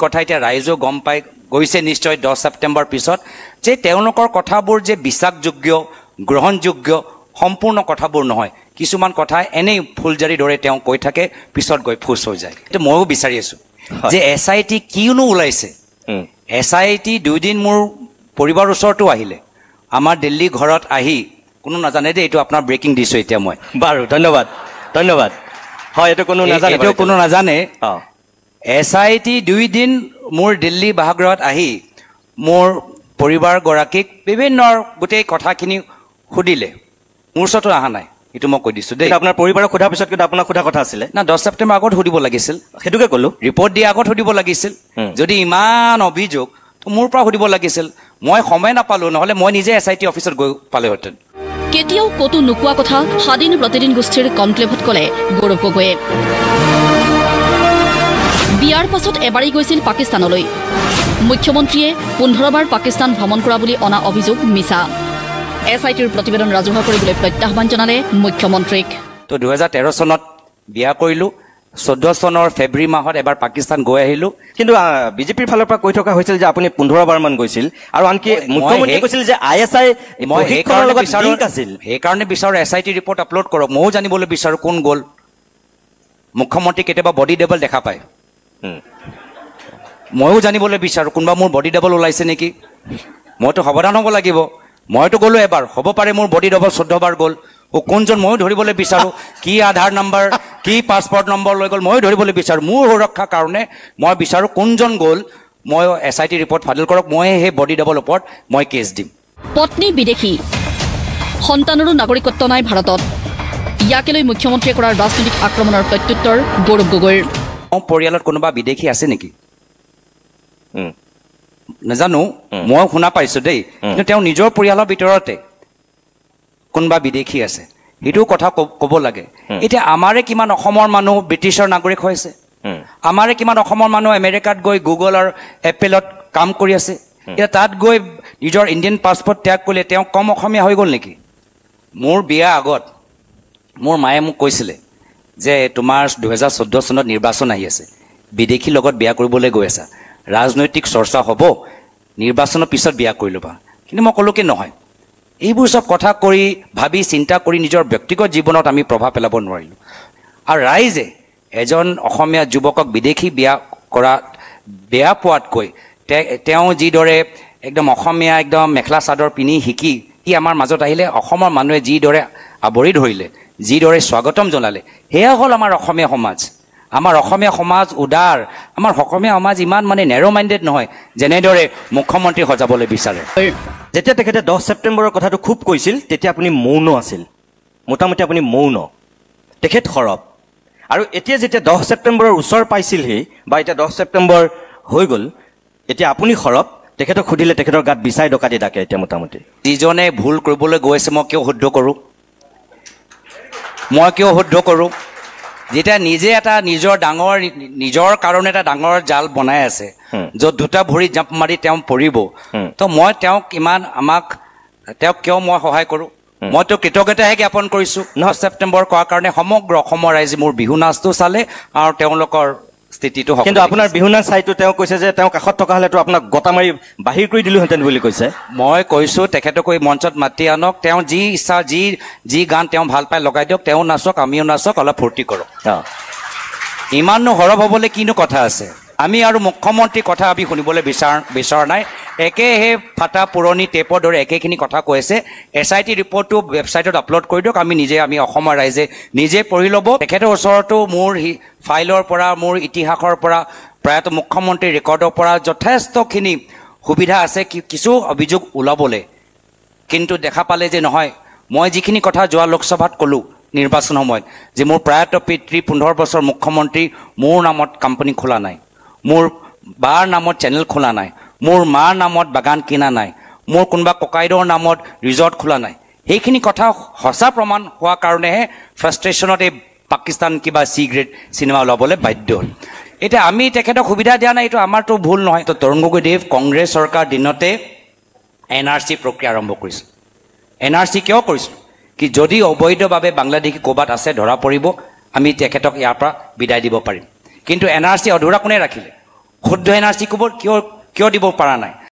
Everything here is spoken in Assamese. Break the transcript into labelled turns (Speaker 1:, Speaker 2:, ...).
Speaker 1: কথা এতিয়া ৰাইজেও গম পাই গৈছে নিশ্চয় 10 ছেপ্টেম্বৰ পিছত যে তেওঁলোকৰ কথাবোৰ যে বিশ্বাসযোগ্য গ্ৰহণযোগ্য সম্পূৰ্ণ কথাবোৰ নহয় কিছুমান কথা এনেই ফুলজাৰি দৰে তেওঁ কৈ থাকে পিছত গৈ ফুস হৈ যায় এটা মইও বিচাৰি আছো যে এসআইটি কিনো ওলাইছে এসআইটি দুই দিন মোৰ পৰিবাৰ ওচৰটো আহিলে আমাৰ দিল্লী ঘৰত আহি কোনো নাজানে যে এইটো আপোনাৰ ব্ৰেকিং দিছো এতিয়া মই
Speaker 2: বাৰু ধন্যবাদ হয় এইটো কোনো নাজানে
Speaker 1: এসআইটি দুই দিন মোৰ দিল্লী বাহগ্ৰহত আহি মোৰ পৰিবাৰ গৰাকীক বিভিন্ন গোটেই কথাখিনি খুদিলে মোৰ ওচৰতো অহা নাই এটো মই কৈ দিছো দেই
Speaker 2: আপোনাৰ পৰিবাৰক খোধা পিছত কিন্তু আপোনাৰ খোধা কথা আছিল
Speaker 1: না 10 ছেপ্টেম্বৰ আগত খুদিব লাগিছিল
Speaker 2: হেতুকে কলো
Speaker 1: ৰিপৰ্ট দি আগত খুদিব লাগিছিল যদি ইমান অভিযোগ তো মোৰ পৰা খুদিব লাগিছিল মই সময় নাপালো নহলে মই নিজে এসআইটি অফিচত গৈ পালেহেঁতেন
Speaker 3: কেতিয়াও কতো নোকোৱা কথা স্বাধীন প্ৰতিদিন গোষ্ঠীৰ কনক্লেভত কলে গৌৰৱ গগৈয়ে বিয়াৰ পাছত এবাৰেই গৈছিল পাকিস্তানলৈ মুখ্যমন্ত্ৰীয়ে 15 বাৰ পাকিস্তান ভ্ৰমণ কৰা বুলি অনা অভিযোগ মিছা এসআইটিৰ প্ৰতিবেদন ৰাজহুৱা কৰিবলৈ প্ৰত্যাহ্বান জনালে মুখ্যমন্ত্ৰীক
Speaker 1: তো 2013 চনত বিয়া কৰিলো 14 চনৰ ফেব্ৰুৱাৰী মাহত এবাৰ পাকিস্তান গৈ আহিলো
Speaker 2: কিন্তু বিজেপিৰ ফালৰ পৰা কৈ থকা হৈছিল যে আপুনি 15 বাৰ মান গৈছিল আৰু আনকি মুখ্যমন্ত্ৰী কৈছিল যে আইএসআই
Speaker 1: মই সেইকাৰণে বিচাৰো এসআইটি ৰিপৰ্ট আপলোড কৰক মইও জানিবলৈ বিচাৰো কোন গ'ল মুখ্যমন্ত্ৰী কেতিয়াবা বডি ডবল দেখা পায় মইও জানিবলৈ বিচাৰো কোনবা মোৰ বডি ডবল ওলাইছে নেকি মইতো সাৱধান হ'ব লাগিব মইতো গ'লো এবাৰ হ'ব পাৰে মোৰ বডি ডবল 14 বাৰ গ'ল ও কোনজন মইও ধৰিবলৈ বিচাৰো কি আধাৰ নম্বৰ কি পাছপোৰ্ট নম্বৰ লৈ গ'ল মইও ধৰিবলৈ বিচাৰো মোৰ সুৰক্ষাৰ কাৰণে মই বিচাৰো কোনজন গ'ল মই এসআইটি ৰিপৰ্ট ফাইল কৰক মই হে বডি ডবল ওপৰত মই কেছ দিম
Speaker 3: পত্নী বিদেশী সন্তানৰো নাগৰিকত্ব নাই ভাৰতত ইয়াকে লৈ মুখ্যমন্ত্ৰীয়ে কৰাৰ ৰাজনৈতিক আক্ৰমণৰ প্ৰত্যুত্তৰ গৌৰৱ গগৈৰ
Speaker 1: পৰিয়ালত কোনোবা বিদেশী আছে নেকি নাজানো মই শুনা পাইছো দেই কিন্তু তেওঁ নিজৰ পৰিয়ালৰ ভিতৰতে কোনোবা বিদেশী আছে সেইটো কথা ক'ব লাগে এতিয়া আমাৰে কিমান অসমৰ মানুহ ব্ৰিটিছৰ নাগৰিক হৈছে আমাৰে কিমান অসমৰ মানুহ আমেৰিকাত গৈ গুগল আৰু এপলত কাম কৰি আছে এতিয়া তাত গৈ নিজৰ ইণ্ডিয়ান পাছপোৰ্ট ত্যাগ কৰিলে তেওঁ কম অসমীয়া হৈ গ'ল নেকি মোৰ বিয়া আগত মোৰ মায়ে মোক কৈছিলে যে তোমাৰ 2014 চনত নিৰ্বাচন আহি আছে বিদেশী লগত বিয়া কৰিবলৈ গৈ আছা ৰাজনৈতিক চৰ্চা হ'ব নিৰ্বাচনৰ পিছত বিয়া কৰি ল'বা কিন্তু মই ক'লো কি নহয় এইবোৰ সব কথা কৰি ভাবি চিন্তা কৰি নিজৰ ব্যক্তিগত জীৱনত আমি প্ৰভাৱ পেলাব নোৱাৰিলো আৰু ৰাইজে এজন অসমীয়া যুৱকক বিদেশী বিয়া কৰা বেয়া পোৱাতকৈ তেওঁ যিদৰে একদম অসমীয়া একদম মেখলা চাদৰ পিন্ধি শিকি ই আমাৰ মাজত আহিলে অসমৰ মানুহে যিদৰে আৱৰি ধৰিলে যিদৰে স্বাগতম জনালে হেয়া হ'ল আমাৰ অসমীয়া সমাজ আমাৰ অসমীয়া সমাজ উদাৰ আমাৰ অসমীয়া সমাজ ইমান মানে নেৰো মাইণ্ডেড নহয় যেনেদৰে মুখ্যমন্ত্ৰী সজাবলৈ বিচাৰে
Speaker 2: যেতিয়া তেখেতে 10 ছেপ্টেম্বৰৰ কথাটো খুব কৈছিল তেতিয়া আপুনি মৌন আছিল মোটামুটি আপুনি মৌন তেখেত খৰব আৰু এতিয়া যেতিয়া 10 ছেপ্টেম্বৰৰ ওচৰ পাইছিলহি বা এতিয়া 10 ছেপ্টেম্বৰ হৈ গ'ল এতিয়া আপুনি খৰব তেখেতক খুদিলে তেখেতৰ গাত বিচাই ডকাতি ডাকে এতিয়া মোটামুটি
Speaker 1: যিজনে ভুল কৰিবলৈ গৈ আছে মই কিয় শুদ্ধ কৰোঁ যেতিয়া নিজে এটা নিজৰ কাৰণে এটা ডাঙৰ জাল বনাই আছে য'ত দুটা ভৰি জাম্প মাৰি তেওঁ পৰিব তো মই তেওঁক কিয় মই সহায় কৰোঁ মইতো কৃতজ্ঞতাহে জ্ঞাপন কৰিছোঁ 9 ছেপ্টেম্বৰ কৰাৰ কাৰণে সমগ্ৰ অসমৰ ৰাইজে মোৰ বিহু নাচটো চালে আৰু তেওঁলোকৰ স্থিতিটো
Speaker 2: কিন্তু আপোনাৰ বিহু নাচ চাইটো তেওঁ কৈছে যে তেওঁ কাষত থকা হ'লেতো আপোনাক গটা মাৰি বাহিৰ কৰি দিলোহেঁতেন বুলি কৈছে
Speaker 1: মই কৈছোঁ তেখেতক এই মঞ্চত মাতি আনক তেওঁ যি ইচ্ছা যি গান তেওঁ ভাল পাই লগাই দিয়ক তেওঁ নাচক আমিও নাচক অলপ ফূৰ্তি কৰক ইমাননো সৰব হ'বলৈ কিনো কথা আছে আমি আৰু মুখ্যমন্ত্ৰী কথা আমি শুনিবলৈ বিচৰা নাই একেহে ফাটা পুৰণি টেপৰ দৰে একেখিনি কথা কৈ আছে এসআইটি ৰিপৰ্টটো ৱেবছাইটত আপলোড কৰি দিয়ক আমি অসমৰ ৰাইজে নিজে পঢ়ি ল'ব তেখেতৰ ওচৰতো মোৰ ফাইলৰ পৰা মোৰ ইতিহাসৰ পৰা প্ৰায়তো মুখ্যমন্ত্ৰীৰ ৰেকৰ্ডৰ পৰা যথেষ্টখিনি সুবিধা আছে কিছু অভিযোগ ওলাবলৈ কিন্তু দেখা পালে যে নহয় মই যিখিনি কথা যোৱা লোকসভাত ক'লোঁ নিৰ্বাচন সময়ত যে মোৰ প্ৰায়ত পিতৃ 15 বছৰ মুখ্যমন্ত্ৰী মোৰ নামত কোম্পানী খোলা নাই মোৰ বাৰ নামত চেনেল খোলা নাই মোৰ মাৰ নামত বাগান কিনা নাই মোৰ কোনোবা ককাইদেউৰ নামত ৰিজৰ্ট খোলা নাই সেইখিনি কথা সঁচা প্ৰমাণ হোৱাৰ কাৰণেহে ফ্ৰাষ্ট্ৰেশ্যনত এই পাকিস্তান কিবা চিগ্ৰেট চিনেমা ওলাবলৈ বাধ্য হ'ল এতিয়া আমি তেখেতক সুবিধা দিয়া নাই এইটো আমাৰতো ভুল নহয় তো তৰুণ গগৈদেৱ কংগ্ৰেছ চৰকাৰ দিনতে এনআৰচি প্ৰক্ৰিয়া আৰম্ভ কৰিছিল এনআৰচি কিয় কৰিছিল কি যদি অবৈধভাৱে বাংলাদেশী ক'ৰবাত আছে ধৰা পৰিব আমি তেখেতক ইয়াৰ পৰা বিদায় দিব পাৰিম কিন্তু এনআৰচি অধুৰা কোনে ৰাখিলে শুদ্ধ NRC ক'ব কিয় দিব পৰা নাই